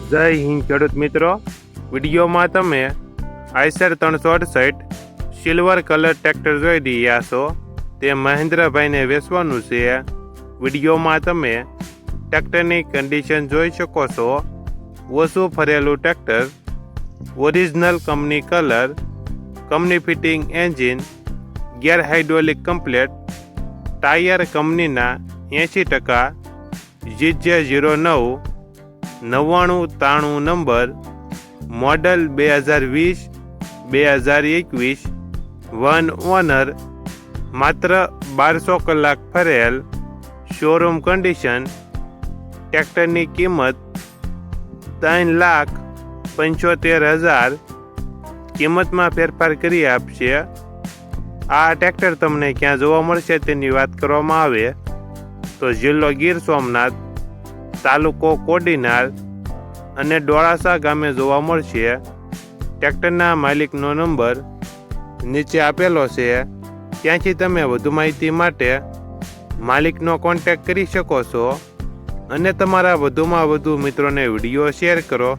જય હિન્દ ખેડૂત મિત્રો, વિડીયોમાં તમે આઈસર 368 સિલ્વર કલર ટ્રેક્ટર જોઈ રહ્યા છો. તે મહેન્દ્રભાઈને વેચવાનું છે. વિડીયોમાં તમે ટ્રેક્ટરની કન્ડિશન જોઈ શકો છો. ઓછું ફરેલું tractor, original company colour, company fitting engine, gear hydraulic complete, tyre કંપનીના 80%, GJ09 9993 number, model 2020-2021, one honour, માત્ર 1200 કલાક ફરેલ, શોરૂમ કન્ડિશન. ટ્રેક્ટરની કિંમત 3,75,000 કિંમતમાં ફેરફાર કરી આપશે. આ ટ્રેક્ટર તમને ક્યાં જોવા મળશે તેની વાત કરવામાં આવે તો જિલ્લો ગીર સોમનાથ, તાલુકો કોડીનાર અને ડોળાસા ગામે જોવા મળશે. ટ્રેક્ટરના માલિકનો નંબર નીચે આપેલો છે, ત્યાંથી તમે વધુ માહિતી માટે માલિકનો કોન્ટેક્ટ કરી શકો છો અને તમારા વધુમાં વધુ મિત્રોને વિડીયો શેર કરો.